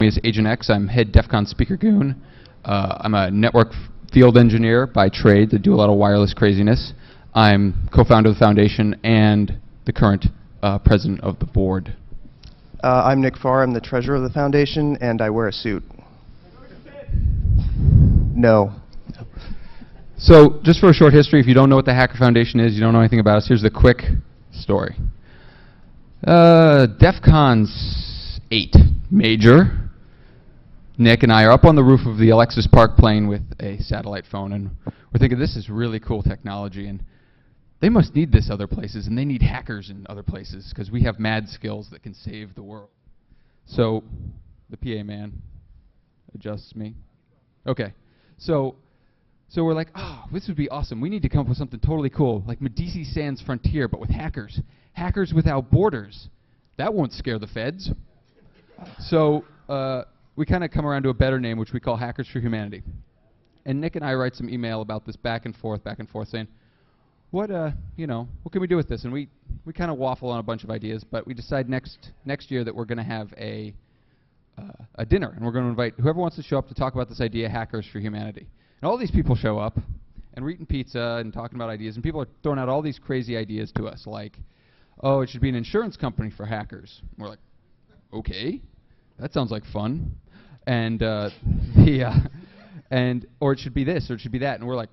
Me as Agent X. I'm head DEF CON speaker goon. I'm a network field engineer by trade that do a lot of wireless craziness. I'm co-founder of the foundation and the current president of the board. I'm Nick Farr. I'm the treasurer of the foundation, and I wear a suit. No. So just for a short history, if you don't know what the Hacker Foundation is, you don't know anything about us, here's the quick story. DEF CON's 8 major. Nick and I are up on the roof of the Alexis Park plane with a satellite phone, and we're thinking this is really cool technology, and they must need this other places, and they need hackers in other places because we have mad skills that can save the world. So the PA man adjusts me. Okay. So we're like, oh, this would be awesome. We need to come up with something totally cool, like Medici Sans Frontier, but with hackers. Hackers without borders. That won't scare the feds. So we kind of come around to a better name, which we call Hackers for Humanity. And Nick and I write some email about this back and forth, saying, what can we do with this? And we kind of waffle on a bunch of ideas, but we decide next year that we're going to have a dinner, and we're going to invite whoever wants to show up to talk about this idea, Hackers for Humanity. And all these people show up, and we're eating pizza and talking about ideas, and people are throwing out all these crazy ideas to us, like, oh, it should be an insurance company for hackers. And we're like, okay, that sounds like fun. And or it should be this, or it should be that, and we're like,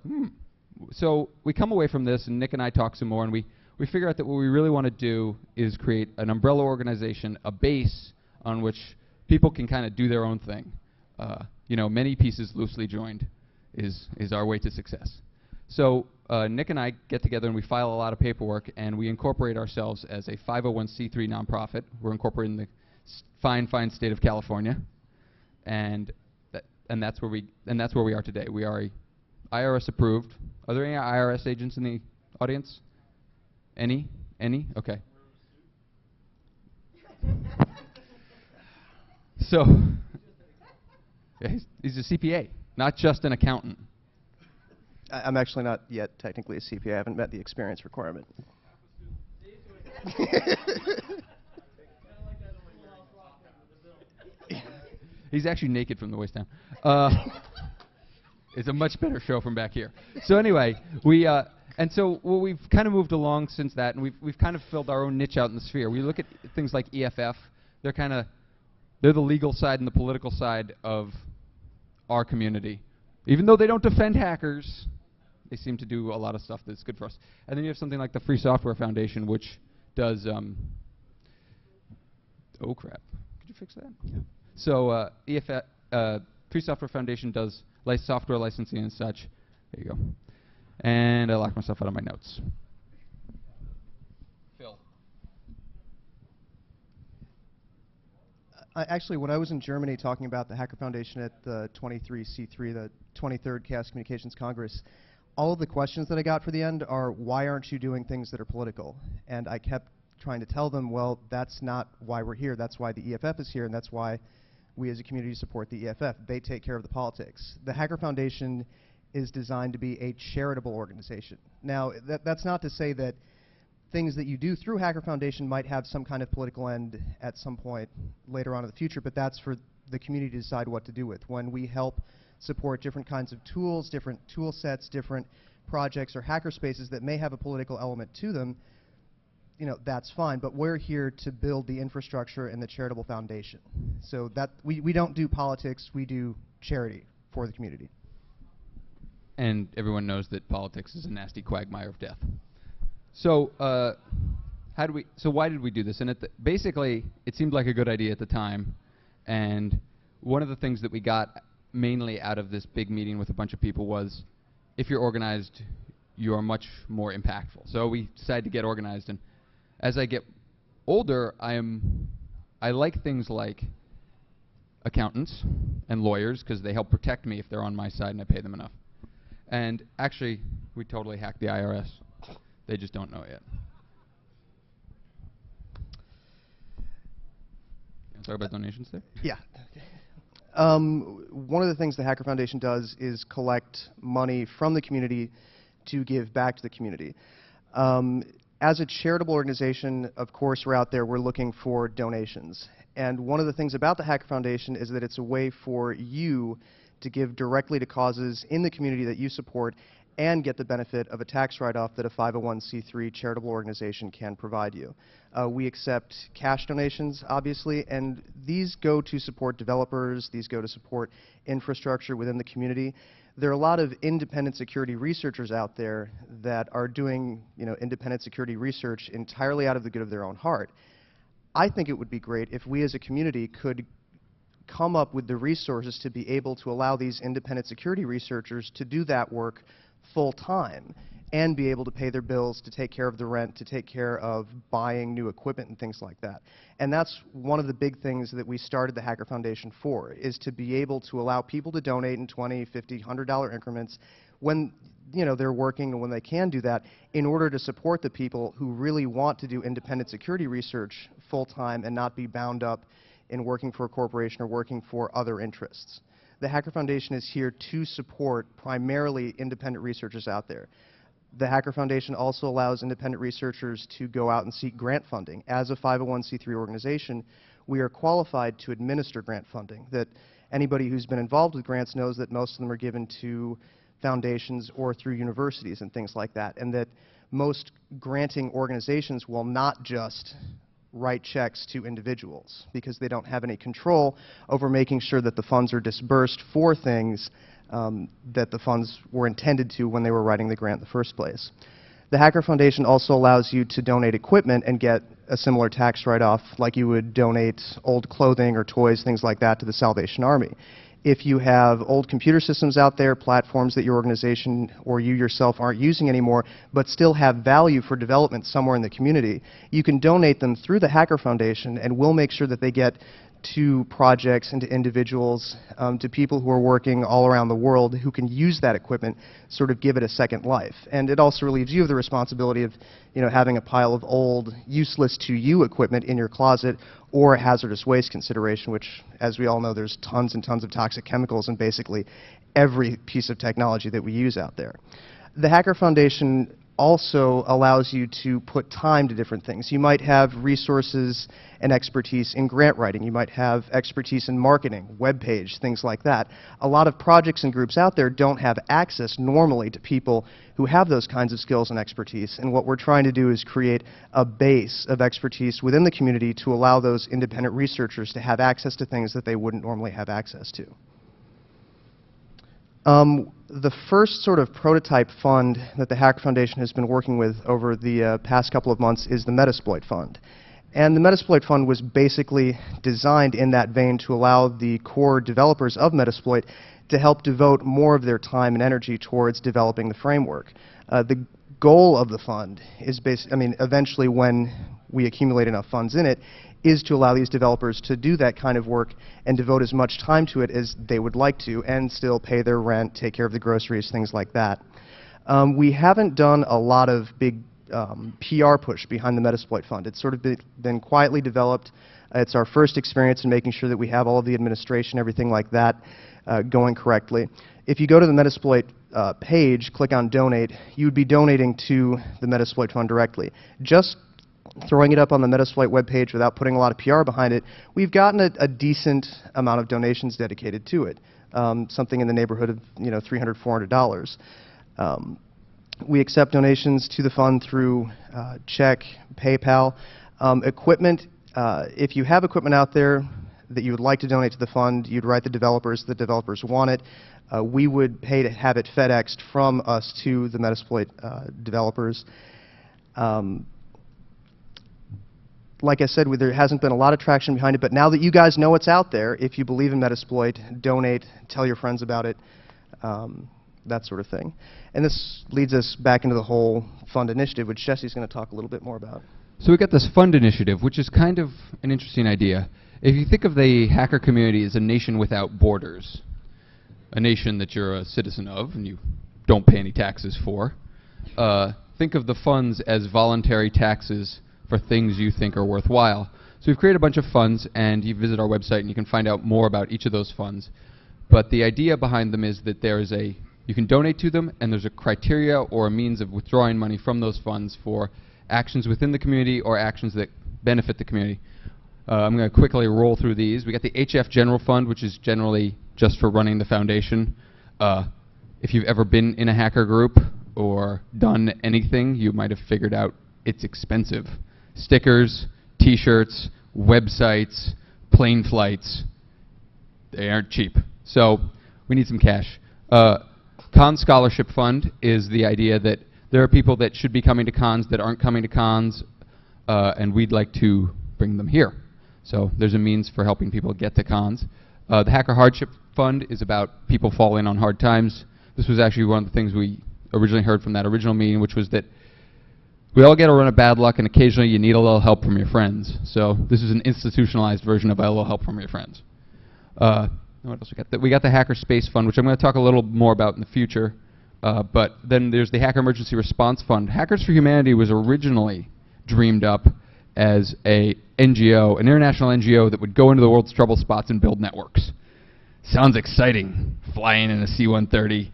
So we come away from this, and Nick and I talk some more, and we figure out that what we really want to do is create an umbrella organization, a base on which people can kind of do their own thing. Many pieces loosely joined is our way to success. So Nick and I get together, and we file a lot of paperwork, and we incorporate ourselves as a 501c3 nonprofit. We're incorporated in the fine state of California. And that's where we are today. We are IRS approved. Are there any IRS agents in the audience? Any? Okay. So yeah, he's a CPA, not just an accountant. I'm actually not yet technically a CPA. I haven't met the experience requirement. He's actually naked from the waist down. It's a much better show from back here. So anyway, we've kind of moved along since that, and we've kind of filled our own niche out in the sphere. We look at things like EFF. They're the legal side and the political side of our community. Even though they don't defend hackers, they seem to do a lot of stuff that's good for us. And then you have something like the Free Software Foundation, which does oh crap. Could you fix that? Yeah. So EFF, Free Software Foundation does software licensing and such. There you go. And I locked myself out of my notes. Phil. Actually, when I was in Germany talking about the Hacker Foundation at the 23C3, the 23rd Chaos Communications Congress, all of the questions that I got for the end are, why aren't you doing things that are political? And I kept trying to tell them, well, that's not why we're here. That's why the EFF is here, and that's why we as a community support the EFF. They take care of the politics. The Hacker Foundation is designed to be a charitable organization. Now, that's not to say that things that you do through Hacker Foundation might have some kind of political end at some point later on in the future, but that's for the community to decide what to do with. When we help support different kinds of tools, different tool sets, different projects or hacker spaces that may have a political element to them, that's fine, but we're here to build the infrastructure and the charitable foundation. So that we don't do politics, we do charity for the community. And everyone knows that politics is a nasty quagmire of death. So why did we do this? And basically, it seemed like a good idea at the time. And one of the things that we got mainly out of this big meeting with a bunch of people was, if you're organized, you are much more impactful. So we decided to get organized, and as I get older, I like things like accountants and lawyers because they help protect me if they're on my side and I pay them enough. And actually, we totally hacked the IRS. They just don't know it yet. You want to talk about donations there? Yeah. One of the things the Hacker Foundation does is collect money from the community to give back to the community. As a charitable organization, of course, we're out there, we're looking for donations. And one of the things about the Hacker Foundation is that it's a way for you to give directly to causes in the community that you support and get the benefit of a tax write-off that a 501c3 charitable organization can provide you. We accept cash donations, obviously, and these go to support developers, these go to support infrastructure within the community. There are a lot of independent security researchers out there that are doing, independent security research entirely out of the good of their own heart. I think it would be great if we as a community could come up with the resources to be able to allow these independent security researchers to do that work full-time and be able to pay their bills, to take care of the rent, to take care of buying new equipment and things like that. And that's one of the big things that we started the Hacker Foundation for, is to be able to allow people to donate in $20, $50, $100 increments when they're working and when they can do that, in order to support the people who really want to do independent security research full-time and not be bound up in working for a corporation or working for other interests. The Hacker Foundation is here to support primarily independent researchers out there. The Hacker Foundation also allows independent researchers to go out and seek grant funding. As a 501c3 organization, we are qualified to administer grant funding. That anybody who's been involved with grants knows that most of them are given to foundations or through universities and things like that, and that most granting organizations will not just write checks to individuals because they don't have any control over making sure that the funds are disbursed for things that the funds were intended to when they were writing the grant in the first place. The Hacker Foundation also allows you to donate equipment and get a similar tax write-off like you would donate old clothing or toys, things like that, to the Salvation Army. If you have old computer systems out there, platforms that your organization or you yourself aren't using anymore, but still have value for development somewhere in the community, you can donate them through the Hacker Foundation, and we'll make sure that they get to projects and to individuals, to people who are working all around the world who can use that equipment, sort of give it a second life. And it also relieves you of the responsibility of having a pile of old, useless to you equipment in your closet, or a hazardous waste consideration, which, as we all know, there's tons and tons of toxic chemicals in basically every piece of technology that we use out there. The Hacker Foundation also allows you to put time to different things. You might have resources and expertise in grant writing. You might have expertise in marketing, web page, things like that. A lot of projects and groups out there don't have access normally to people who have those kinds of skills and expertise. And what we're trying to do is create a base of expertise within the community to allow those independent researchers to have access to things that they wouldn't normally have access to. The first sort of prototype fund that the Hacker Foundation has been working with over the past couple of months is the Metasploit Fund. And the Metasploit Fund was basically designed in that vein to allow the core developers of Metasploit to help devote more of their time and energy towards developing the framework. The goal of the fund is eventually when we accumulate enough funds in it, is to allow these developers to do that kind of work and devote as much time to it as they would like to and still pay their rent, take care of the groceries, things like that. We haven't done a lot of big PR push behind the Metasploit Fund. It's sort of been quietly developed. It's our first experience in making sure that we have all of the administration, everything like that, going correctly. If you go to the Metasploit page, click on Donate, you would be donating to the Metasploit Fund directly. Just throwing it up on the Metasploit webpage without putting a lot of PR behind it, we've gotten a decent amount of donations dedicated to it, something in the neighborhood of $300, $400. We accept donations to the fund through check, PayPal. Equipment, if you have equipment out there that you would like to donate to the fund, you'd write the developers want it. We would pay to have it FedExed from us to the Metasploit developers. Like I said, there hasn't been a lot of traction behind it, but now that you guys know it's out there, if you believe in Metasploit, donate, tell your friends about it, that sort of thing. And this leads us back into the whole fund initiative, which Jesse's going to talk a little bit more about. So we got this fund initiative, which is kind of an interesting idea. If you think of the hacker community as a nation without borders, a nation that you're a citizen of and you don't pay any taxes for, think of the funds as voluntary taxes for things you think are worthwhile. So we've created a bunch of funds, and you visit our website and you can find out more about each of those funds. But the idea behind them is that you can donate to them, and there's a criteria or a means of withdrawing money from those funds for actions within the community or actions that benefit the community. I'm going to quickly roll through these. We got the HF General Fund, which is generally just for running the foundation. If you've ever been in a hacker group or done anything, you might have figured out it's expensive. Stickers, T-shirts, websites, plane flights, they aren't cheap. So we need some cash. Con Scholarship Fund is the idea that there are people that should be coming to cons that aren't coming to cons, and we'd like to bring them here. So there's a means for helping people get to cons. The Hacker Hardship Fund is about people falling on hard times. This was actually one of the things we originally heard from that original meeting, which was that we all get a run of bad luck, and occasionally you need a little help from your friends. So this is an institutionalized version of a little help from your friends. What else we got? We got the Hacker Space Fund, which I'm going to talk a little more about in the future. But then there's the Hacker Emergency Response Fund. Hackers for Humanity was originally dreamed up as a NGO, an international NGO that would go into the world's trouble spots and build networks. Sounds exciting. Flying in a C-130,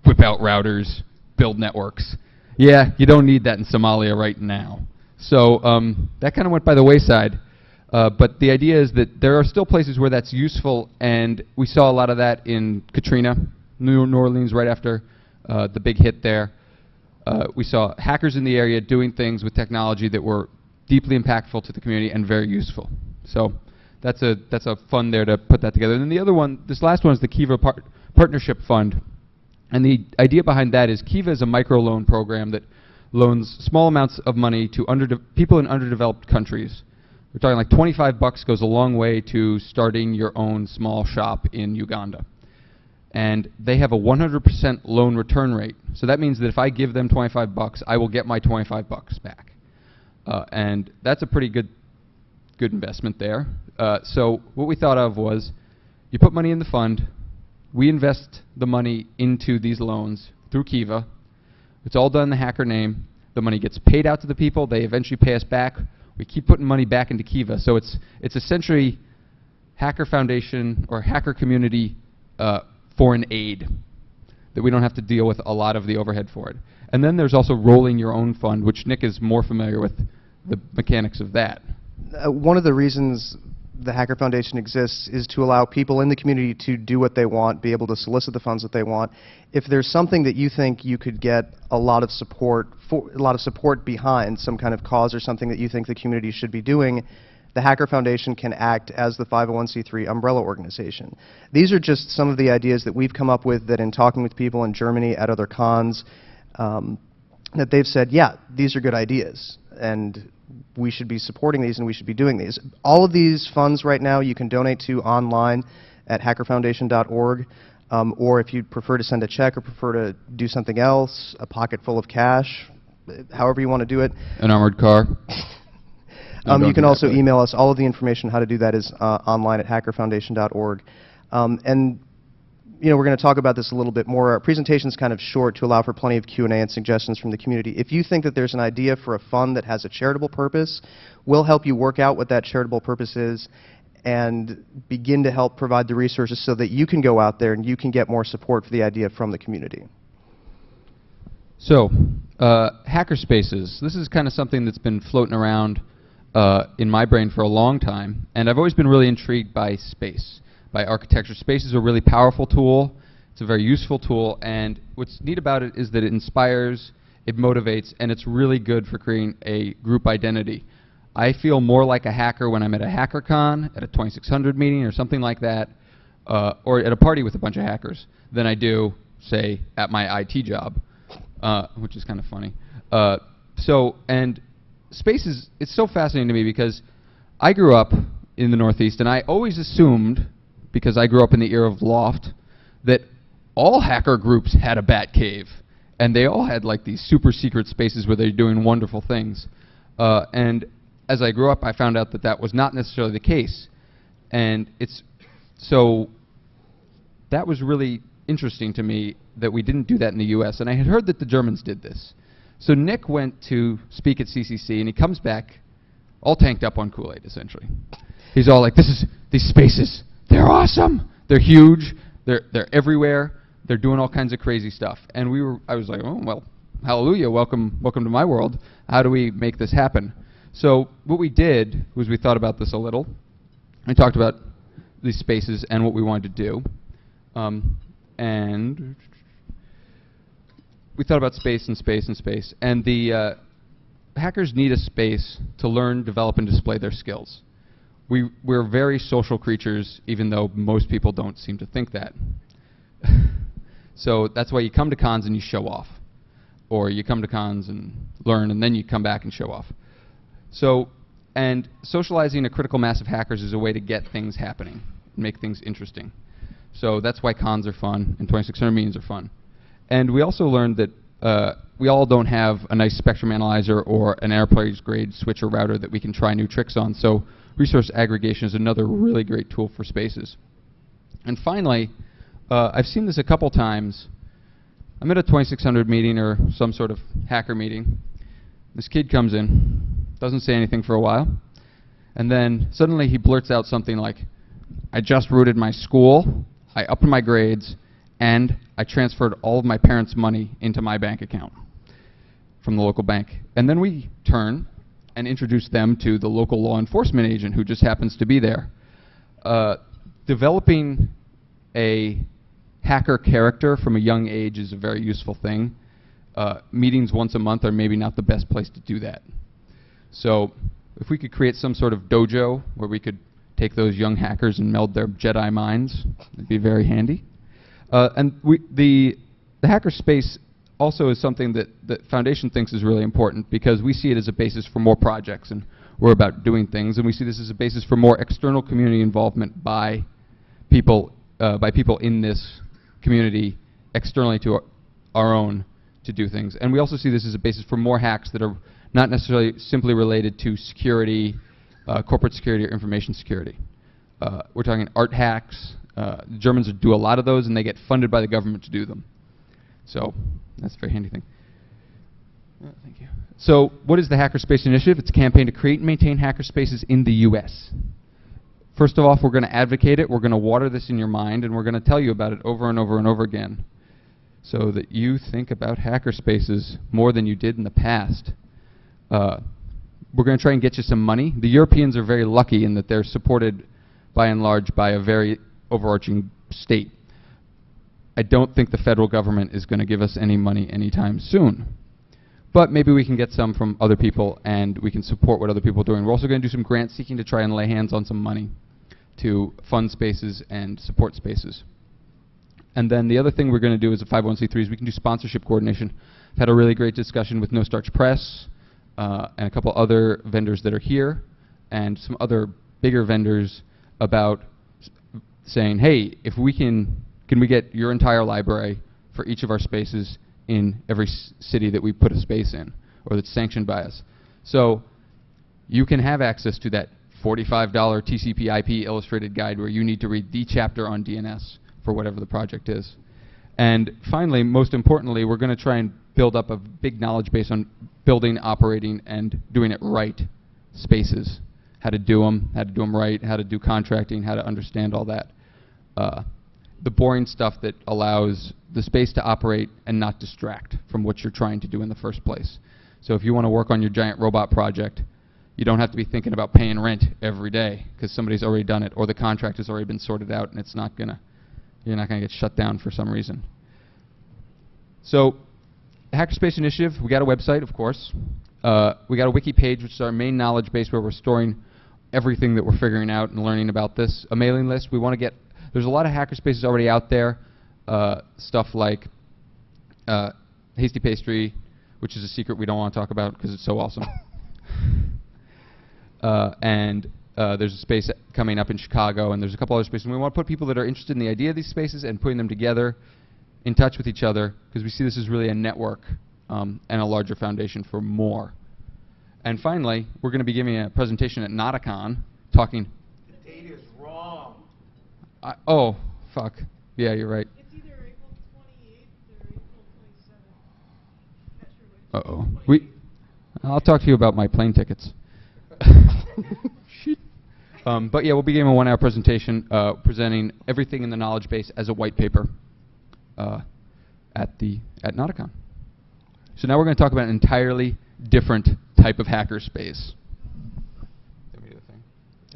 whip out routers, build networks. Yeah, you don't need that in Somalia right now. So that kind of went by the wayside. But the idea is that there are still places where that's useful, and we saw a lot of that in Katrina, New Orleans, right after the big hit there. We saw hackers in the area doing things with technology that were deeply impactful to the community and very useful. So that's a fund there to put that together. And then the other one, this last one, is the Kiva Partnership Fund. And the idea behind that is Kiva is a microloan program that loans small amounts of money to people in underdeveloped countries. We're talking like $25 goes a long way to starting your own small shop in Uganda. And they have a 100% loan return rate. So that means that if I give them $25, I will get my $25 back. And that's a pretty good investment there. So what we thought of was, you put money in the fund, we invest the money into these loans through Kiva. It's all done in the hacker name. The money gets paid out to the people. They eventually pay us back. We keep putting money back into Kiva. So it's essentially Hacker Foundation or hacker community foreign aid that we don't have to deal with a lot of the overhead for it. And then there's also rolling your own fund, which Nick is more familiar with the mechanics of that. One of the reasons the Hacker Foundation exists is to allow people in the community to do what they want, be able to solicit the funds that they want. If there's something that you think you could get a lot of support behind, some kind of cause or something that you think the community should be doing, the Hacker Foundation can act as the 501c3 umbrella organization. These are just some of the ideas that we've come up with that, in talking with people in Germany at other cons, that they've said, yeah, these are good ideas, and we should be supporting these and we should be doing these. All of these funds right now you can donate to online at hackerfoundation.org, or if you'd prefer to send a check or prefer to do something else, a pocket full of cash, however you want to do it. An armored car. You can also email us. All of the information how to do that is online at hackerfoundation.org. And you know, we're going to talk about this a little bit more. Our presentation's kind of short to allow for plenty of Q&A and suggestions from the community. If you think that there's an idea for a fund that has a charitable purpose, we'll help you work out what that charitable purpose is and begin to help provide the resources so that you can go out there and you can get more support for the idea from the community. So, hacker spaces. This is kind of something that's been floating around in my brain for a long time, and I've always been really intrigued by space, by architecture. Space is a really powerful tool. It's a very useful tool, and what's neat about it is that it inspires, it motivates, and it's really good for creating a group identity. I feel more like a hacker when I'm at a HackerCon, at a 2600 meeting or something like that, or at a party with a bunch of hackers, than I do, say, at my IT job, which is kind of funny. And space is, it's so fascinating to me because I grew up in the Northeast, and I always assumed, because I grew up in the era of Loft, that all hacker groups had a bat cave, and they all had like these super secret spaces where they're doing wonderful things. And as I grew up, I found out that that was not necessarily the case. And so that was really interesting to me that we didn't do that in the US, and I had heard that the Germans did this. So Nick went to speak at CCC, and he comes back all tanked up on Kool-Aid, essentially. He's all like, these spaces, they're awesome, they're huge, they're everywhere, they're doing all kinds of crazy stuff. And I was like, oh, well, hallelujah, welcome to my world. How do we make this happen? So what we did was we thought about this a little. We talked about these spaces and what we wanted to do. And we thought about space and space and space. And the hackers need a space to learn, develop, and display their skills. We're very social creatures, even though most people don't seem to think that. So that's why you come to cons and you show off. Or you come to cons and learn, and then you come back and show off. So, and socializing a critical mass of hackers is a way to get things happening, make things interesting. So that's why cons are fun, and 2600 meetings are fun. And we also learned that we all don't have a nice spectrum analyzer or an enterprise-grade switcher router that we can try new tricks on. So resource aggregation is another really great tool for spaces. And finally, I've seen this a couple times. I'm at a 2600 meeting or some sort of hacker meeting. This kid comes in, doesn't say anything for a while, and then suddenly he blurts out something like, I just rooted my school, I upped my grades, and I transferred all of my parents' money into my bank account from the local bank. And then we turn and introduce them to the local law enforcement agent who just happens to be there. Developing a hacker character from a young age is a very useful thing. Meetings once a month are maybe not the best place to do that. So if we could create some sort of dojo where we could take those young hackers and meld their Jedi minds, it'd be very handy. And the hacker space also is something that the Foundation thinks is really important because we see it as a basis for more projects, and we're about doing things, and we see this as a basis for more external community involvement by people in this community externally to our own to do things. And we also see this as a basis for more hacks that are not necessarily simply related to security, corporate security or information security. We're talking art hacks. The Germans do a lot of those, and they get funded by the government to do them. So that's a very handy thing. Thank you. So what is the Hackerspace Initiative? It's a campaign to create and maintain hackerspaces in the US. First of all, we're going to advocate it. We're going to water this in your mind, and we're going to tell you about it over and over and over again so that you think about hackerspaces more than you did in the past. We're going to try and get you some money. The Europeans are very lucky in that they're supported by and large by a very overarching state. I don't think the federal government is going to give us any money anytime soon. But maybe we can get some from other people, and we can support what other people are doing. We're also going to do some grant seeking to try and lay hands on some money to fund spaces and support spaces. And then the other thing we're going to do as a 501c3 is we can do sponsorship coordination. I've had a really great discussion with No Starch Press and a couple other vendors that are here and some other bigger vendors about saying, hey, if we can we get your entire library for each of our spaces in every city that we put a space in or that's sanctioned by us. So you can have access to that $45 TCP IP illustrated guide where you need to read the chapter on DNS for whatever the project is. And finally, most importantly, we're going to try and build up a big knowledge base on building, operating, and doing it right spaces. How to do them right, how to do contracting, how to understand all that. The boring stuff that allows the space to operate and not distract from what you're trying to do in the first place. So if you want to work on your giant robot project, you don't have to be thinking about paying rent every day because somebody's already done it or the contract has already been sorted out and you're not going to get shut down for some reason. So Hackerspace Initiative, we got a website, of course. We got a wiki page, which is our main knowledge base where we're storing everything that we're figuring out and learning about this. A mailing list. We want to get, there's a lot of hackerspaces already out there. Stuff like Hasty Pastry, which is a secret we don't want to talk about because it's so awesome. And there's a space coming up in Chicago, and there's a couple other spaces. And we want to put people that are interested in the idea of these spaces and putting them together in touch with each other because we see this as really a network and a larger foundation for more. And finally, we're going to be giving a presentation at Nauticon talking... The date is wrong. Oh, fuck. Yeah, you're right. It's either April 28th or April 27th. Not sure Uh-oh. which. I'll talk to you about my plane tickets. Shit. But yeah, we'll be giving a 1-hour presentation presenting everything in the knowledge base as a white paper at Nauticon. So now we're going to talk about an entirely different type of hackerspace.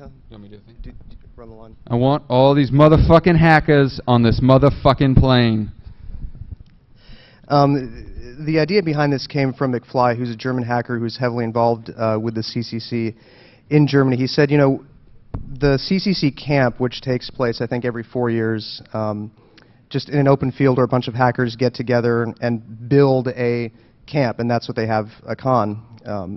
Tom? You want me to do the thing? Run the line. I want all these motherfucking hackers on this motherfucking plane. The idea behind this came from McFly, who's a German hacker who's heavily involved with the CCC in Germany. He said, you know, the CCC camp, which takes place, I think, every 4 years, just in an open field where a bunch of hackers get together and build a camp, and that's what they have a con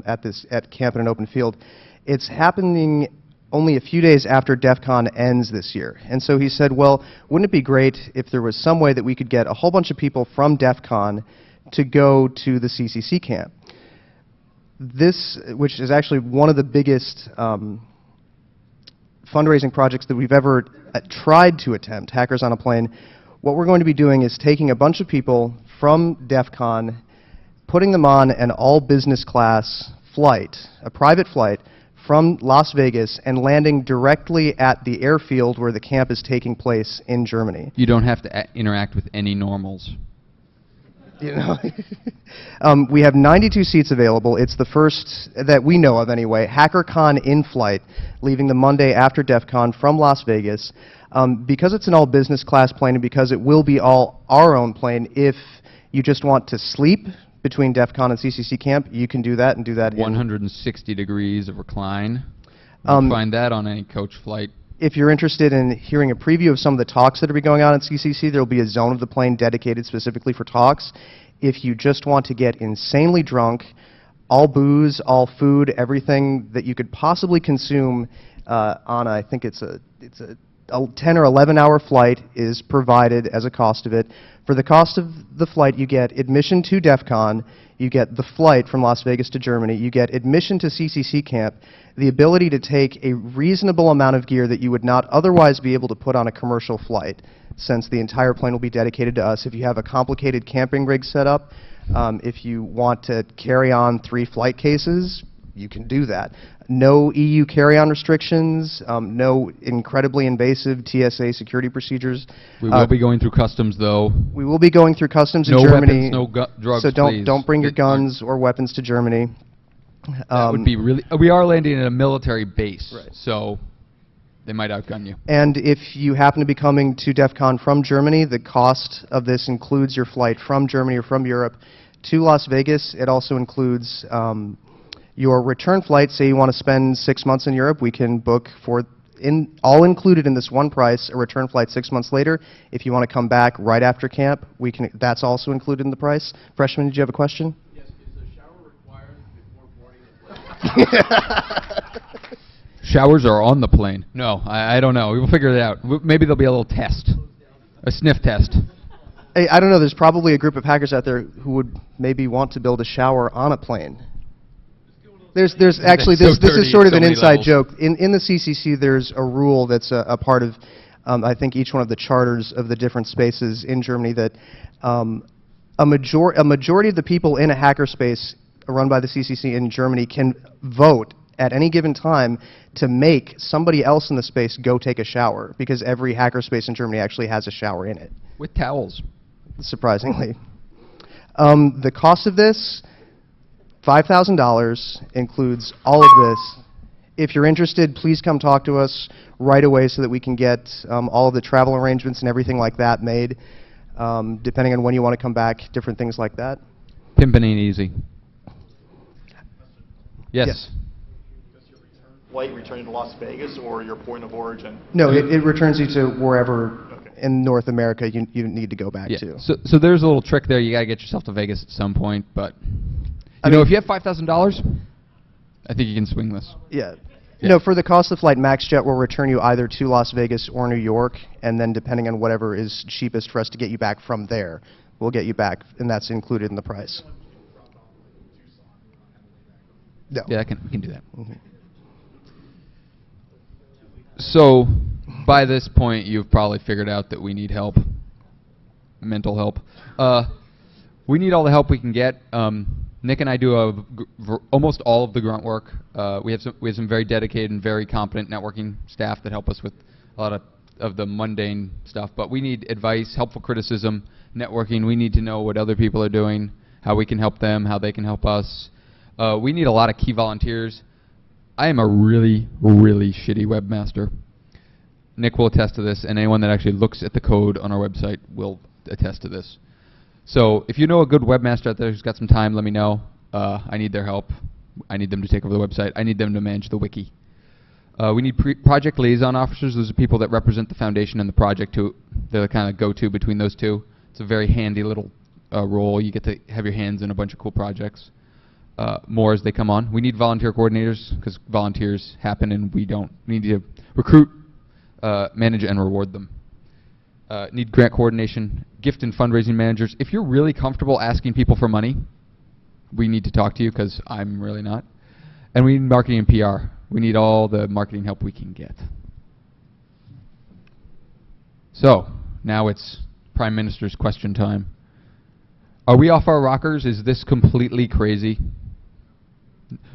at camp in an open field. It's happening only a few days after DEF CON ends this year. And so he said, well, wouldn't it be great if there was some way that we could get a whole bunch of people from DEF CON to go to the CCC camp? This, which is actually one of the biggest fundraising projects that we've ever tried to attempt, Hackers on a Plane, what we're going to be doing is taking a bunch of people from DEF CON, putting them on an all-business class flight, a private flight, from Las Vegas and landing directly at the airfield where the camp is taking place in Germany. You don't have to interact with any normals. You know, we have 92 seats available. It's the first that we know of anyway. HackerCon in flight, leaving the Monday after DEF CON from Las Vegas. Because it's an all-business class plane and because it will be all our own plane, if you just want to sleep between DEF CON and CCC camp, you can do that and do that. 160 degrees of recline. You'll find that on any coach flight. If you're interested in hearing a preview of some of the talks that will be going on at CCC, there will be a zone of the plane dedicated specifically for talks. If you just want to get insanely drunk, all booze, all food, everything that you could possibly consume on, I think it's a 10 or 11 hour flight is provided as a cost of it. For the cost of the flight, you get admission to DEF CON, you get the flight from Las Vegas to Germany, you get admission to CCC camp, the ability to take a reasonable amount of gear that you would not otherwise be able to put on a commercial flight, since the entire plane will be dedicated to us. If you have a complicated camping rig set up, if you want to carry on 3 flight cases, you can do that. No EU carry-on restrictions, no incredibly invasive TSA security procedures. We will be going through customs, though. We will be going through customs in No Germany. weapons, no drugs, so please. don't bring your guns or weapons to Germany. That would be really. We are landing at a military base, Right. so they might outgun you. And if you happen to be coming to DEF CON from Germany, the cost of this includes your flight from Germany or from Europe to Las Vegas. It also includes your return flight. Say you want to spend 6 months in Europe, we can book for all included in this one price, a return flight 6 months later. If you want to come back right after camp, we can. That's also included in the price. Freshman, did you have a question? Yes, is a shower required before boarding the plane? Showers are on the plane. No, I don't know. We'll figure it out. Maybe there'll be a little test, a sniff test. Hey, I don't know. There's probably a group of hackers out there who would maybe want to build a shower on a plane. There's actually, so this dirty is sort at of so an many inside levels. joke. In the CCC, there's a rule that's a part of, I think, each one of the charters of the different spaces in Germany that a majority of the people in a hackerspace run by the CCC in Germany can vote at any given time to make somebody else in the space go take a shower, because every hackerspace in Germany actually has a shower in it, With towels. surprisingly. The cost of this, $5,000, includes all of this. If you're interested, please come talk to us right away so that we can get all of the travel arrangements and everything like that made, depending on when you want to come back, different things like that. Pimpin' ain't easy. Yes. Does your flight returning to Las Vegas or your point of origin? No, it returns you to wherever Okay. in North America you need to go back Yeah. to. So there's a little trick there. You got to get yourself to Vegas at some point, but I you know, mean- if you have $5,000, I think you can swing this. Yeah. Yeah. No, for the cost of flight, MaxJet will return you either to Las Vegas or New York, and then depending on whatever is cheapest for us to get you back from there, we'll get you back, and that's included in the price. No. Yeah, we can do that. Mhm. So, by this point, you've probably figured out that we need help, mental help. We need all the help we can get. Nick and I do almost all of the grunt work. We have some very dedicated and very competent networking staff that help us with a lot of the mundane stuff. But we need advice, helpful criticism, networking. We need to know what other people are doing, how we can help them, how they can help us. We need a lot of key volunteers. I am a really, really shitty webmaster. Nick will attest to this, and anyone that actually looks at the code on our website will attest to this. So if you know a good webmaster out there who's got some time, let me know. I need their help. I need them to take over the website. I need them to manage the wiki. We need project liaison officers. Those are people that represent the foundation and the project. They're the kind of go-to between those two. It's a very handy little role. You get to have your hands in a bunch of cool projects. More as they come on. We need volunteer coordinators because volunteers happen and we need to recruit, manage, and reward them. Need grant coordination, gift and fundraising managers. If you're really comfortable asking people for money, we need to talk to you because I'm really not. And we need marketing and PR. We need all the marketing help we can get. So, now it's Prime Minister's question time. Are we off our rockers? Is this completely crazy?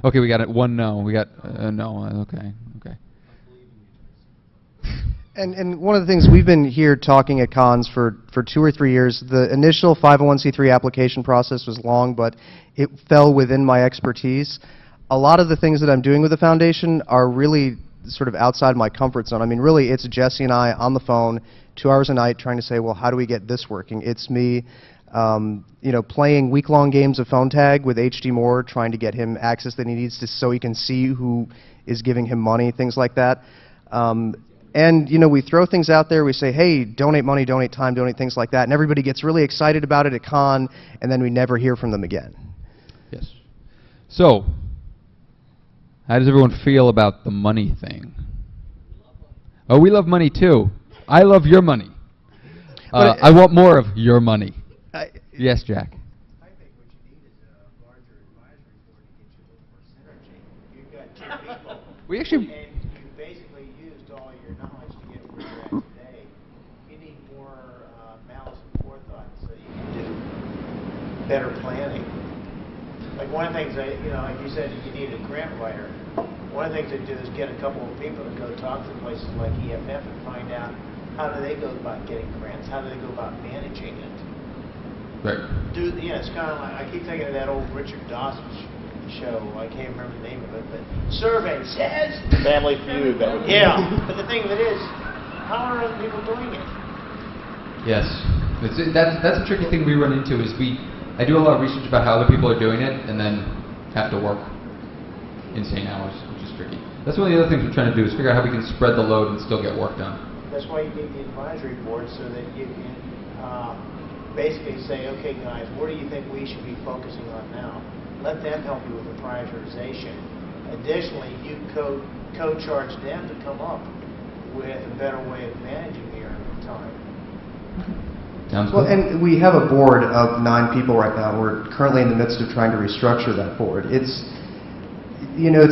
Okay, we got it. One no. We got no. Okay. And one of the things we've been here talking at cons for 2 or 3 years, the initial 501c3 application process was long, but it fell within my expertise. A lot of the things that I'm doing with the foundation are really sort of outside my comfort zone. I mean, really, it's Jesse and I on the phone 2 hours a night trying to say, well, how do we get this working? It's me, playing week-long games of phone tag with H.D. Moore, trying to get him access that he needs so he can see who is giving him money, things like that. And, we throw things out there. We say, hey, donate money, donate time, donate things like that. And everybody gets really excited about it at con, and then we never hear from them again. Yes. So, how does everyone feel about the money thing? Oh, we love money too. I love your money. I want more of your money. Yes, Jack. I think what you need is a larger advisory board to get you a little more synergy. You've got 2 people. We actually... And you basically used all your knowledge to get where you're at today. You need more malice and forethought so you can do better planning. Like one of the things, like you said, you need a grant writer. One of the things to do is get a couple of people to go talk to places like EFF and find out how do they go about getting grants, how do they go about managing it. Right. It's kind of like, I keep thinking of that old Richard Dawson show. I can't remember the name of it, but survey says Family Feud. yeah. But the thing of it is, how are other people doing it? Yes. That's a tricky thing we run into is I do a lot of research about how other people are doing it and then have to work insane hours, which is tricky. That's one of the other things we're trying to do is figure out how we can spread the load and still get work done. That's why you need the advisory board so that you can basically say, okay guys, what do you think we should be focusing on now? Let them help you with the prioritization. Additionally, you co-charge them to come up with a better way of managing your time. Sounds Well, good. and we have a board of 9 people right now. We're currently in the midst of trying to restructure that board. It's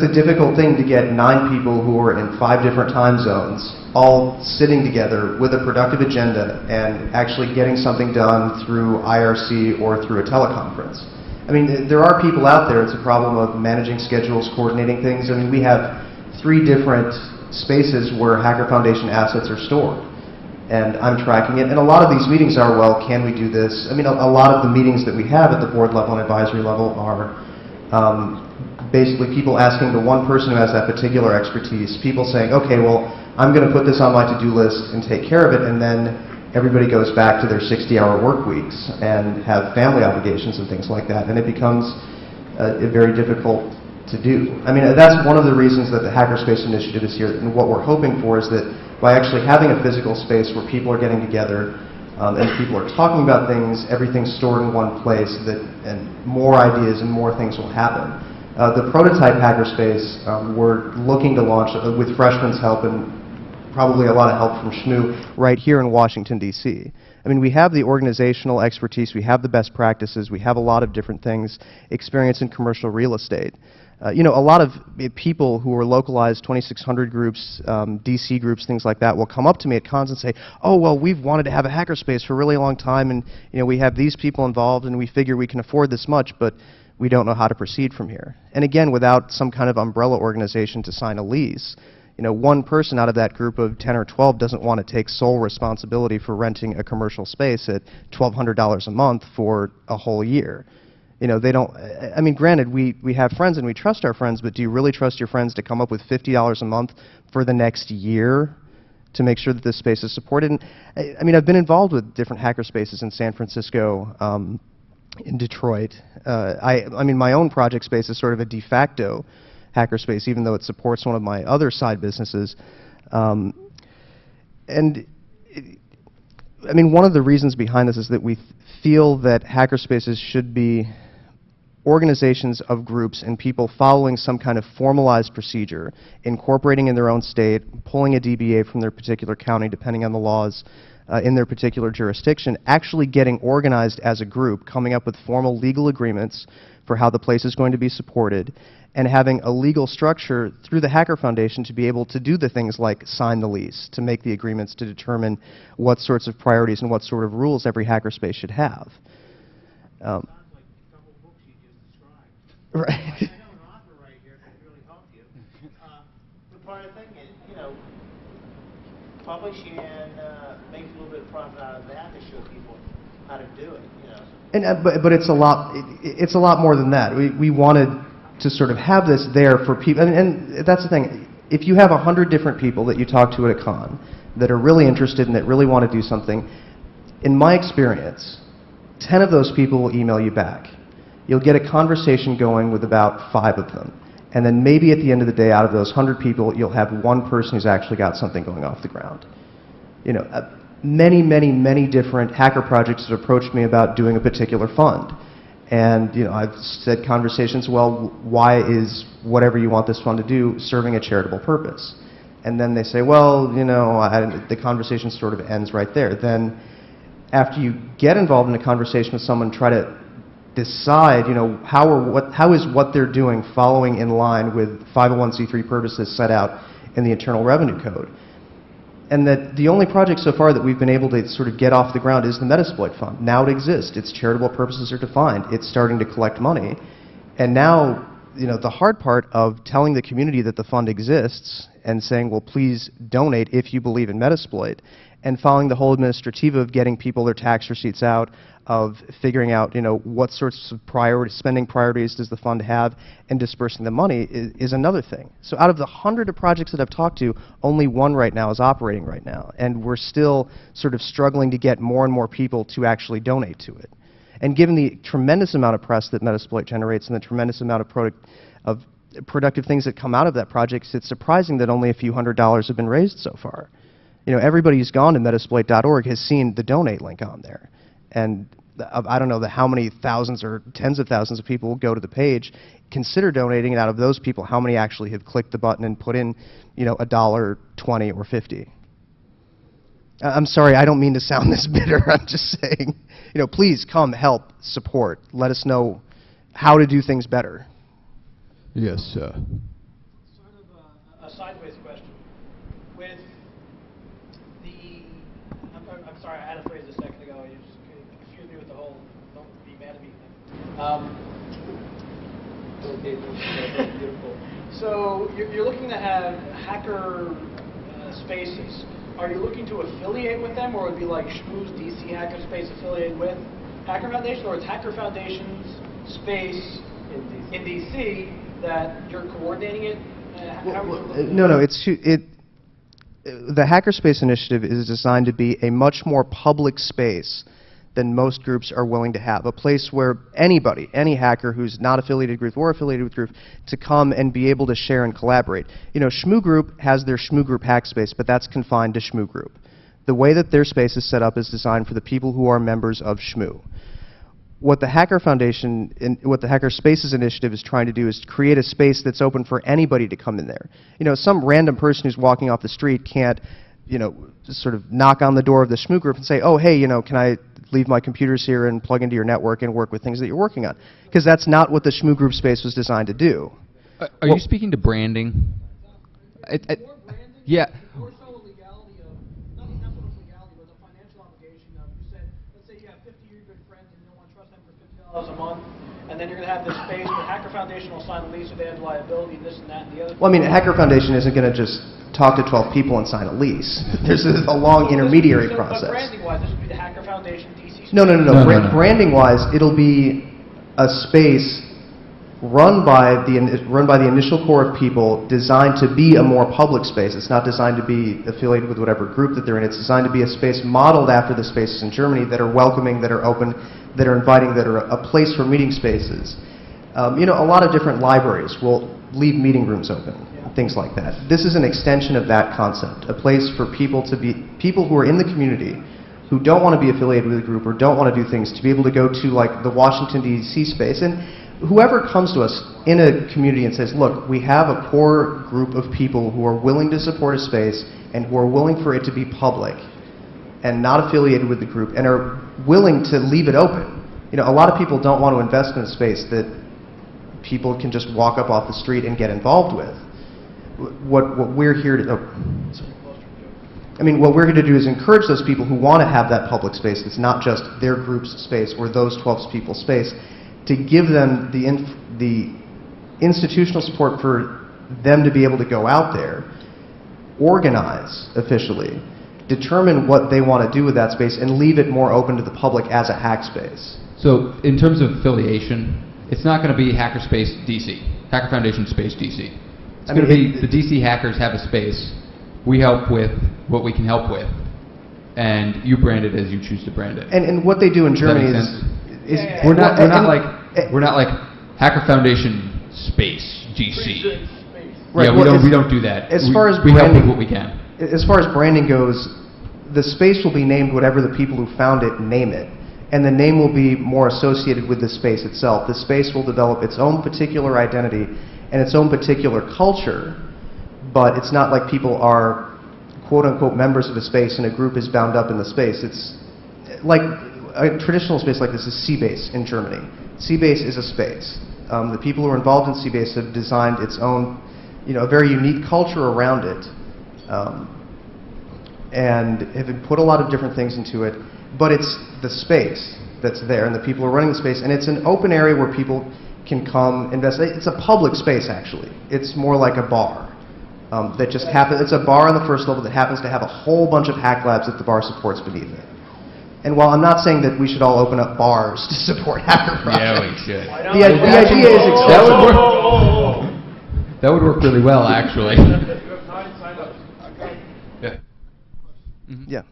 a difficult thing to get 9 people who are in 5 different time zones, all sitting together with a productive agenda and actually getting something done through IRC or through a teleconference. I mean, there are people out there. It's a problem of managing schedules, coordinating things. I mean, we have 3 different spaces where Hacker Foundation assets are stored. And I'm tracking it. And a lot of these meetings are, well, can we do this? I mean, a lot of the meetings that we have at the board level and advisory level are basically people asking the one person who has that particular expertise, people saying, okay, well, I'm going to put this on my to-do list and take care of it, and then everybody goes back to their 60-hour work weeks and have family obligations and things like that, and it becomes very difficult to do. I mean, that's one of the reasons that the Hackerspace Initiative is here, and what we're hoping for is that by actually having a physical space where people are getting together and people are talking about things, everything's stored in one place, and more ideas and more things will happen. The prototype Hackerspace we're looking to launch with Freshman's help and probably a lot of help from Shmoo right here in Washington, D.C. I mean, we have the organizational expertise, we have the best practices, we have a lot of different things, experience in commercial real estate. A lot of people who are localized 2600 groups, DC groups, things like that, will come up to me at cons and say, oh, well, we've wanted to have a hackerspace for a really long time, and we have these people involved, and we figure we can afford this much, but we don't know how to proceed from here. And again, without some kind of umbrella organization to sign a lease, one person out of that group of 10 or 12 doesn't want to take sole responsibility for renting a commercial space at $1,200 a month for a whole year. They don't, I mean, granted, we have friends and we trust our friends, but do you really trust your friends to come up with $50 a month for the next year to make sure that this space is supported? And I mean, I've been involved with different hacker spaces in San Francisco, in Detroit. I mean, my own project space is sort of a de facto hacker space, even though it supports one of my other side businesses. I mean, one of the reasons behind this is that we feel that hacker spaces should be organizations of groups and people following some kind of formalized procedure, incorporating in their own state, pulling a DBA from their particular county, depending on the laws in their particular jurisdiction, actually getting organized as a group, coming up with formal legal agreements for how the place is going to be supported, and having a legal structure through the Hacker Foundation to be able to do the things like sign the lease, to make the agreements, to determine what sorts of priorities and what sort of rules every hackerspace should have. Sounds like a couple books you just described. Right. I know an author right here could really help you. The part of the thing is, publish and make a little bit of profit out of that to show people how to do it. And but it's a lot. It's a lot more than that. We wanted to sort of have this there for people, and that's the thing. If you have 100 different people that you talk to at a con that are really interested and that really want to do something, in my experience, 10 of those people will email you back. You'll get a conversation going with about 5 of them. And then maybe at the end of the day, out of those 100 people, you'll have one person who's actually got something going off the ground. Many, many, many different hacker projects have approached me about doing a particular fund. And I've said conversations, well, why is whatever you want this fund to do serving a charitable purpose? And then they say, well, the conversation sort of ends right there. Then after you get involved in a conversation with someone, try to decide, how is what they're doing following in line with 501c3 purposes set out in the Internal Revenue Code. And that the only project so far that we've been able to sort of get off the ground is the Metasploit Fund. Now it exists. Its charitable purposes are defined. It's starting to collect money. And now, the hard part of telling the community that the fund exists and saying, well, please donate if you believe in Metasploit, and following the whole administrative of getting people their tax receipts out, of figuring out, what sorts of spending priorities does the fund have, and dispersing the money is another thing. So out of the 100 of projects that I've talked to, only one right now is operating right now, and we're still sort of struggling to get more and more people to actually donate to it. And given the tremendous amount of press that Metasploit generates and the tremendous amount of productive things that come out of that project, it's surprising that only a few $100s have been raised so far. Everybody who's gone to Metasploit.org has seen the donate link on there. And I don't know how many thousands or tens of thousands of people will go to the page, consider donating, and out of those people, how many actually have clicked the button and put in, $1, $20, or $50. I'm sorry, I don't mean to sound this bitter. I'm just saying, please come, help, support. Let us know how to do things better. Yes, Sort of a sideways question. With the, I'm sorry, I had a phrase a second ago. You just confused me with the whole "don't be mad at me" thing. Beautiful. So you're looking to have hacker spaces. Are you looking to affiliate with them, or would it be like Shmoo's DC Hackerspace affiliated with Hacker Foundation, or it's Hacker Foundation's space in DC that you're coordinating it? No, the Hackerspace initiative is designed to be a much more public space than most groups are willing to have. A place where anybody, any hacker who's not affiliated with group or affiliated with group, to come and be able to share and collaborate. Shmoo Group has their Shmoo Group Hackspace, but that's confined to Shmoo Group. The way that their space is set up is designed for the people who are members of Shmoo. What the Hacker Foundation, what the Hacker Spaces Initiative is trying to do is create a space that's open for anybody to come in there. Some random person who's walking off the street can't, sort of knock on the door of the Shmoo Group and say, oh, hey, can I leave my computers here and plug into your network and work with things that you're working on? Because that's not what the Shmoo Group space was designed to do. Are you speaking to branding? More branding, Yeah. more so a legality of, not so much legality, but a financial obligation of, you said, let's say you have 50 of your good friends and you don't want to trust them for $50 A month, and then you're going to have this space where Hacker Foundation will sign a lease, so they have liability, this and that, and the other. Well, Hacker Foundation isn't going to just talk to 12 people and sign a lease. There's a long intermediary process. But branding-wise, this would be the Hacker Foundation DC. No. Branding-wise, it'll be a space run by the initial core of people, designed to be a more public space. It's not designed to be affiliated with whatever group that they're in. It's designed to be a space modeled after the spaces in Germany that are welcoming, that are open, that are inviting, that are a place for meeting spaces. You know, a lot of different libraries will leave meeting rooms open, things like that. This is an extension of that concept, a place for people who are in the community, who don't want to be affiliated with a group or don't want to do things, to be able to go to like the Washington, D.C. space. And whoever comes to us in a community and says, look, we have a core group of people who are willing to support a space and who are willing for it to be public and not affiliated with the group and are willing to leave it open. You know, a lot of people don't want to invest in a space that people can just walk up off the street and get involved with. What we're here to, what we're here to do is encourage those people who want to have that public space that's not just their group's space or those 12 people's space, to give them the institutional support for them to be able to go out there, organize officially, determine what they want to do with that space, and leave it more open to the public as a hack space. So in terms of affiliation, it's not going to be Hackerspace DC, Hacker Foundation Space DC. It's going to be the DC hackers have a space, we help with what we can help with, and you brand it as you choose to brand it. And what they do in Germany is we're not like Hacker Foundation Space DC. Right, yeah, well, we don't do that. As far as we help branding, with what we can. As far as branding goes, the space will be named whatever the people who found it name it, and the name will be more associated with the space itself. The space will develop its own particular identity and its own particular culture, but it's not like people are quote-unquote members of a space and a group is bound up in the space. It's like a traditional space like this is C-Base in Germany. C-Base is a space. The people who are involved in C-Base have designed its own, a very unique culture around it, and have put a lot of different things into it. But it's the space that's there, and the people who are running the space, and it's an open area where people can come invest. It's a public space, actually. It's more like a bar that just happens. It's a bar on the first level that happens to have a whole bunch of hack labs that the bar supports beneath it. And while I'm not saying that we should all open up bars to support hacker projects, yeah, we should. The idea is extensive. That would work really well, actually. Yeah. Mm-hmm. Yeah.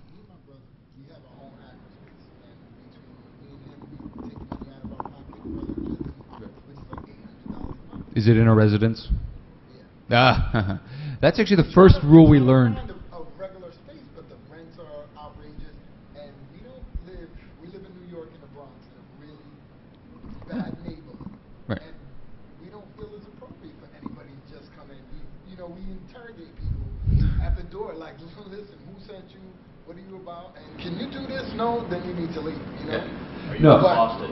Is it in a residence? Ah, that's actually the first rule we learned. A regular space, but the rents are outrageous, and we live in New York in the Bronx, in a really bad neighborhood. Right. And we don't feel it's appropriate for anybody to just come in. We interrogate people at the door, like, listen, who sent you? What are you about? And can you do this? No, then you need to leave. Yeah. Are you No. exhausted?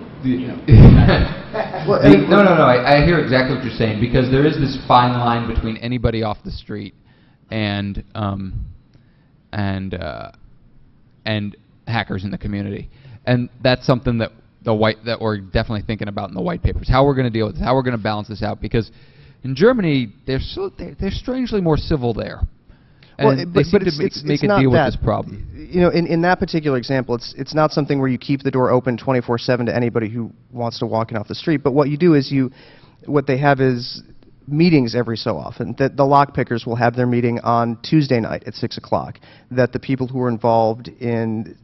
No. I hear exactly what you're saying, because there is this fine line between anybody off the street and hackers in the community, and that's something that that we're definitely thinking about in the white papers. How we're going to deal with this, how we're going to balance this out, because in Germany they're strangely more civil there. And they seem to make a deal with this problem. In that particular example, it's not something where you keep the door open 24/7 to anybody who wants to walk in off the street. But what you do is what they have is meetings every so often. That the lockpickers will have their meeting on Tuesday night at 6 o'clock. That the people who are involved in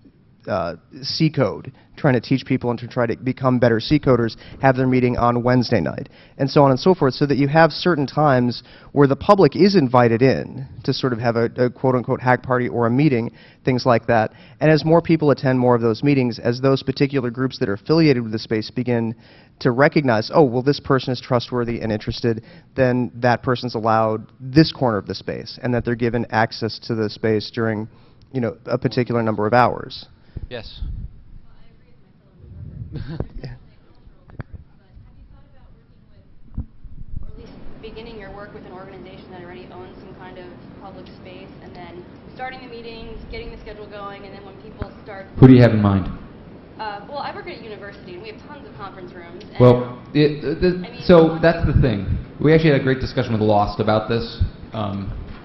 C code, trying to teach people and to try to become better C coders, have their meeting on Wednesday night, and so on and so forth, so that you have certain times where the public is invited in to sort of have a quote-unquote hack party or a meeting, things like that. And as more people attend more of those meetings, as those particular groups that are affiliated with the space begin to recognize, oh, well, this person is trustworthy and interested, then that person's allowed this corner of the space, and that they're given access to the space during, a particular number of hours. Yes. Beginning your work with an organization that already owns some kind of public space, and then starting the meetings, getting the schedule going, and then when people start... Who do you have in mind? Well, I work at a university, and we have tons of conference rooms. And Well, so that's the thing. We actually had a great discussion with Lost about this.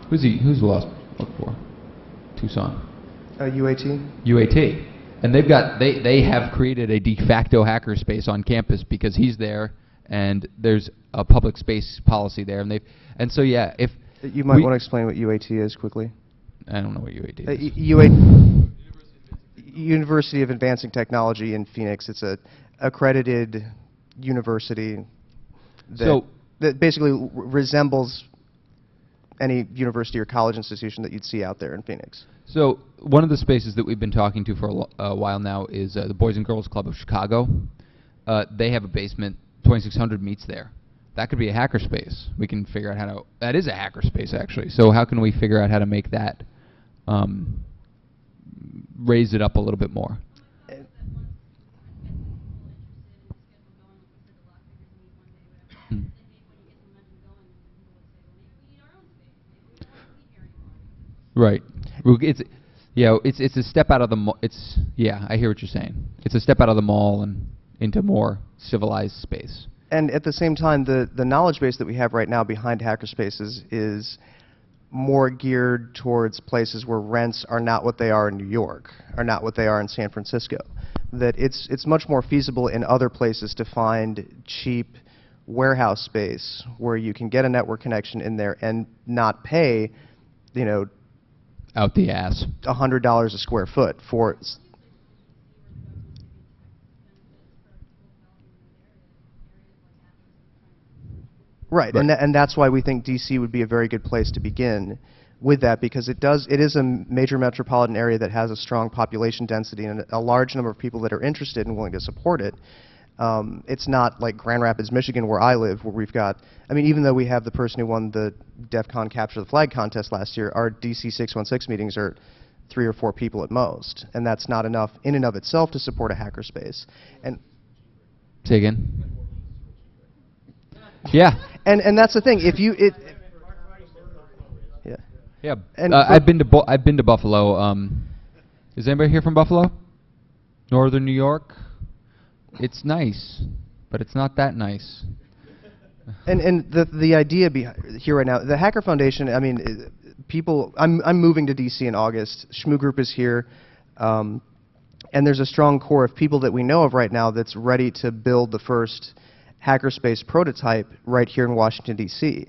Who's Lost look for? Tucson. UAT? UAT. And they have created a de facto hackerspace on campus because he's there, and there's a public space policy there, and so yeah, if You might want to explain what UAT is quickly. I don't know what UAT is. University of Advancing Technology in Phoenix. It's a accredited university that basically resembles any university or college institution that you'd see out there in Phoenix. So one of the spaces that we've been talking to for a while now is the Boys and Girls Club of Chicago. They have a basement. 2600 meets there. That could be a hackerspace. We can figure out how to. That is a hackerspace, actually. So how can we figure out how to make that raise it up a little bit more? Right. It's a step out of the mall. I hear what you're saying. It's a step out of the mall and into more civilized space. And at the same time, the knowledge base that we have right now behind hackerspaces is more geared towards places where rents are not what they are in New York, are not what they are in San Francisco. That it's much more feasible in other places to find cheap warehouse space where you can get a network connection in there and not pay, out the ass, $100 a square foot for. Right, and that's why we think DC would be a very good place to begin with that, because it is a major metropolitan area that has a strong population density and a large number of people that are interested and willing to support it. It's not like Grand Rapids, Michigan, where I live, where we've got, even though we have the person who won the DEF CON Capture the Flag contest last year, our DC 616 meetings are 3 or 4 people at most, and that's not enough in and of itself to support a hackerspace. And say again. Yeah. And that's the thing. If you yeah. And I've been to Buffalo. Is anybody here from Buffalo? Northern New York. It's nice, but it's not that nice. And the idea here right now, the Hacker Foundation. People. I'm moving to DC in August. Shmoo Group is here, and there's a strong core of people that we know of right now that's ready to build the first hackerspace prototype right here in Washington, D.C.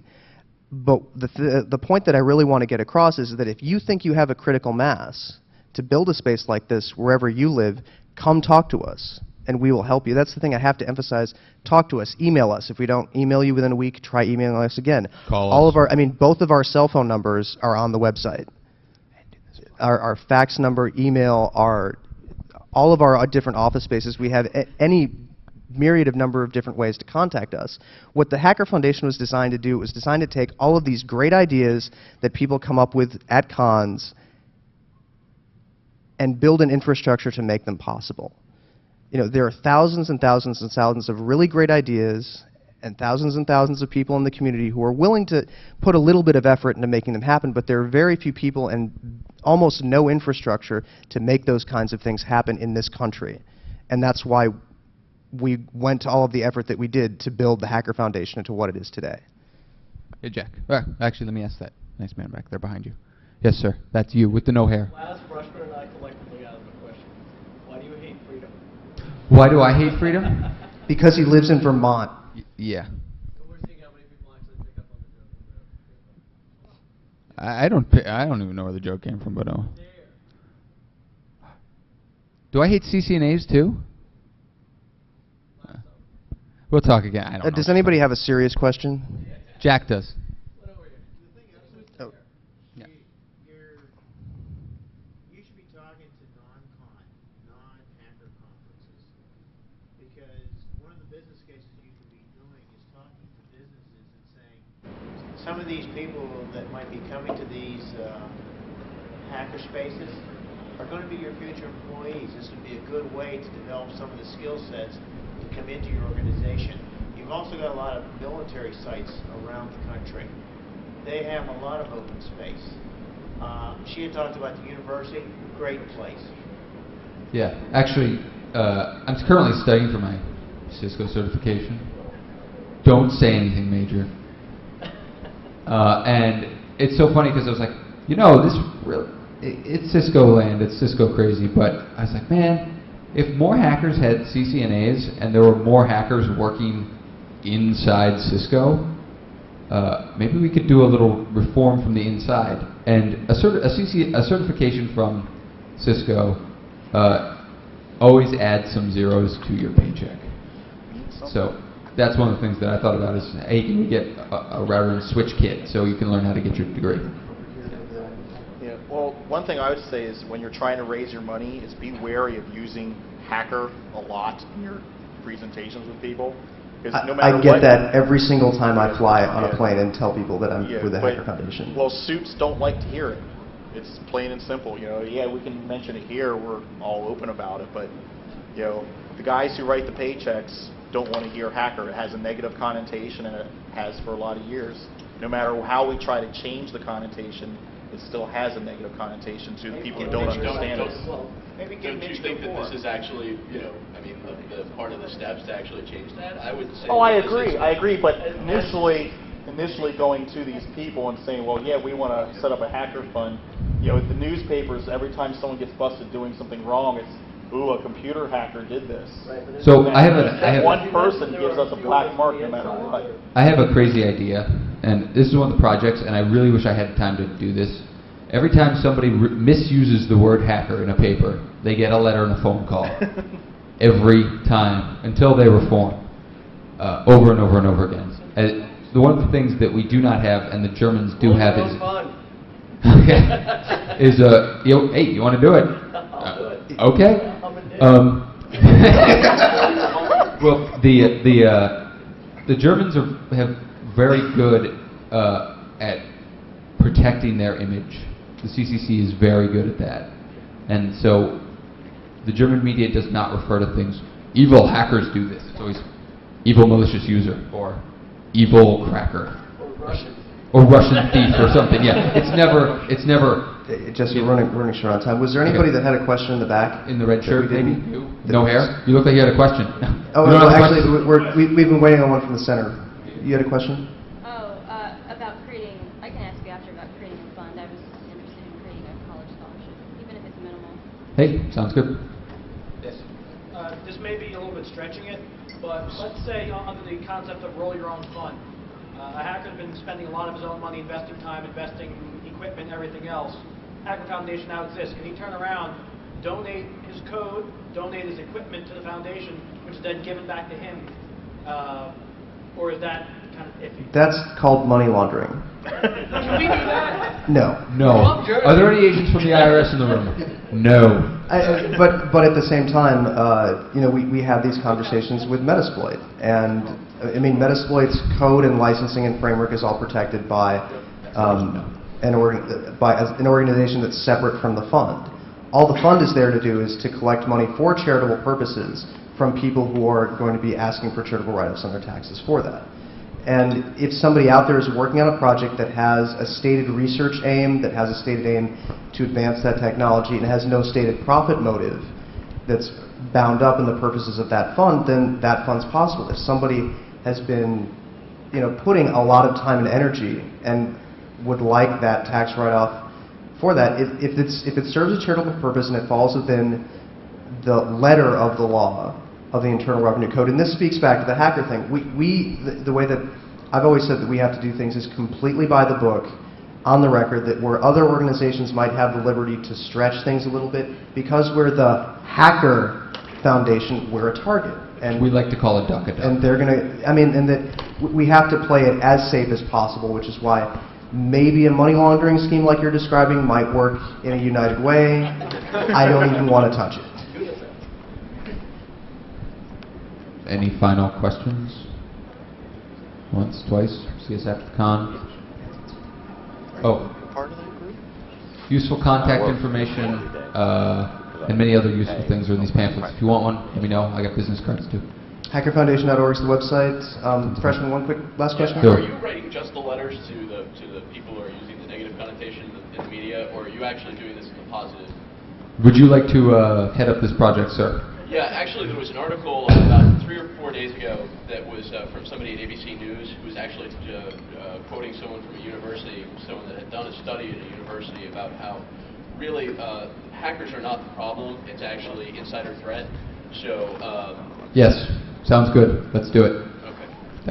But the point that I really want to get across is that if you think you have a critical mass to build a space like this wherever you live, come talk to us, and we will help you. That's the thing I have to emphasize. Talk to us. Email us. If we don't email you within a week, try emailing us again. Call us. Both of our cell phone numbers are on the website. Our fax number, email, all of our different office spaces. We have any myriad of number of different ways to contact us. What the Hacker Foundation was designed to do was designed to take all of these great ideas that people come up with at cons and build an infrastructure to make them possible. There are thousands and thousands and thousands of really great ideas and thousands of people in the community who are willing to put a little bit of effort into making them happen, but there are very few people and almost no infrastructure to make those kinds of things happen in this country. And that's why we went to all of the effort that we did to build the Hacker Foundation into what it is today. Hey, Jack. Actually, let me ask that nice man back there behind you. Yes, sir. That's you with the no hair. Last freshman and I collectively asked a question. Why do you hate freedom? Why do I hate freedom? Because he lives in Vermont. Yeah. We're seeing how many people actually pick up on the joke. I don't even know where the joke came from, but do I hate CCNAs too? We'll talk again. I don't know. Does anybody have a serious question? Jack does. Oh. Yeah. You should be talking to non-hacker conferences, because one of the business cases you should be doing is talking to businesses and saying, some of these people that might be coming to these hacker spaces are going to be your future employees. This would be a good way to develop some of the skill sets to come into your organization. You've also got a lot of military sites around the country. They have a lot of open space. She had talked about the university, great place. Yeah, actually, I'm currently studying for my Cisco certification. Don't say anything, Major. And it's so funny because I was like, it's Cisco land, it's Cisco crazy, but I was like, man, if more hackers had CCNAs and there were more hackers working inside Cisco, maybe we could do a little reform from the inside. And a certification from Cisco always adds some zeros to your paycheck. So that's one of the things that I thought about is, hey, can we get a router and switch kit so you can learn how to get your degree? Yeah, well, one thing I would say is when you're trying to raise your money is be wary of using hacker a lot in your presentations with people. No matter I get what, that every single time I fly on a plane and tell people that I'm with the Hacker Foundation. Well, suits don't like to hear it. It's plain and simple. You know, yeah, we can mention it here. We're all open about it, but you know, the guys who write the paychecks don't want to hear hacker. It has a negative connotation, and it has for a lot of years. No matter how we try to change the connotation, it still has a negative connotation to the people who don't understand it. Well, don't you think that this is actually, you know, I mean, the part of the steps to actually change that? I would say. Oh, I agree. But initially going to these people and saying, well, yeah, we want to set up a hacker fund. You know, the newspapers, every time someone gets busted doing something wrong, it's, ooh, a computer hacker did this. So one person gives us a black mark no matter what. I have a crazy idea, and this is one of the projects, and I really wish I had time to do this. Every time somebody misuses the word hacker in a paper, they get a letter and a phone call. Every time, until they reform, over and over and over again. One of the things that we do not have, and the Germans do have, is hey, you want to do it? Okay. Well, the Germans have very good at protecting their image. The CCC is very good at that, and so the German media does not refer to things. Evil hackers do this. It's always evil malicious user or evil cracker or Russian thief or something. Yeah, it's never. Jesse, we're running short on time. Was there anybody that had a question in the back? In the red shirt, maybe? No hair? You look like you had a question. Oh, no, actually, we've been waiting on one from the center. You had a question? Oh, about creating, I can ask you after about creating a fund. I was interested in creating a college scholarship, even if it's minimal. Hey, sounds good. Yes. This may be a little bit stretching it, but let's say under the concept of roll your own fund, a hacker's been spending a lot of his own money, investing time, investing equipment, everything else. Hacker Foundation now exists. Can he turn around, donate his code, donate his equipment to the foundation, which is then given back to him? Or is that kind of iffy? That's called money laundering. Can we do that? No. No. Are there any agents from the IRS in the room? No. But at the same time, you know, we have these conversations with Metasploit, and I mean, Metasploit's code and licensing and framework is all protected by an organization that's separate from the fund. All the fund is there to do is to collect money for charitable purposes from people who are going to be asking for charitable write-offs on their taxes for that. And if somebody out there is working on a project that has a stated research aim, that has a stated aim to advance that technology, and has no stated profit motive that's bound up in the purposes of that fund, then that fund's possible. If somebody has been, you know, putting a lot of time and energy and would like that tax write-off for that, if it serves a charitable purpose and it falls within the letter of the law of the Internal Revenue Code, and this speaks back to the hacker thing. The way that I've always said that we have to do things is completely by the book, on the record, that where other organizations might have the liberty to stretch things a little bit, because we're the Hacker Foundation, we're a target. And we like to call it duck a duck. And they're going to, I mean, and that we have to play it as safe as possible, which is why maybe a money laundering scheme like you're describing might work in a United Way. I don't even want to touch it. Any final questions? Once, twice? See us after the con? Oh. Useful contact information and many other useful things are in these pamphlets. If you want one, let me know. I got business cards too. HackerFoundation.org is the website. Freshman, one quick last question. Sure. Are you writing just the letters to the people who are using the negative connotation in the media, or are you actually doing this in the positive? Would you like to head up this project, sir? Yeah, actually there was an article about 3 or 4 days ago that was from somebody at ABC News who was actually quoting someone from a university, someone that had done a study at a university about how really, hackers are not the problem. It's actually insider threat. So. Yes, sounds good. Let's do it. Okay.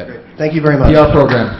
Great. Thank you very much. PR program.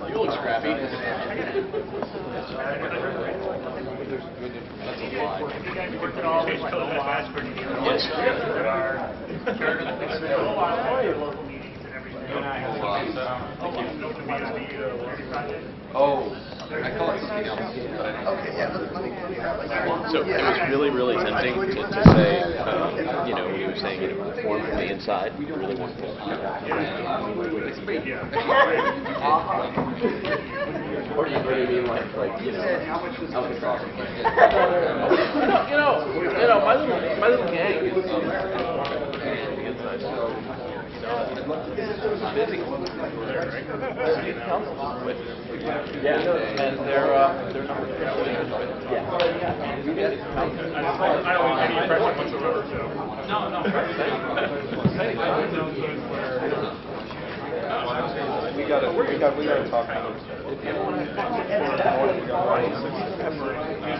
You look scrappy. Oh, I call it something else. So it was really, really tempting to say, you know, when you were saying, you know, form from the inside, you really want to. Or do you really mean like you know, my little gang is busy. Yeah, and they're number 3. Yeah. I don't have any impression whatsoever. No. We gotta talk about it.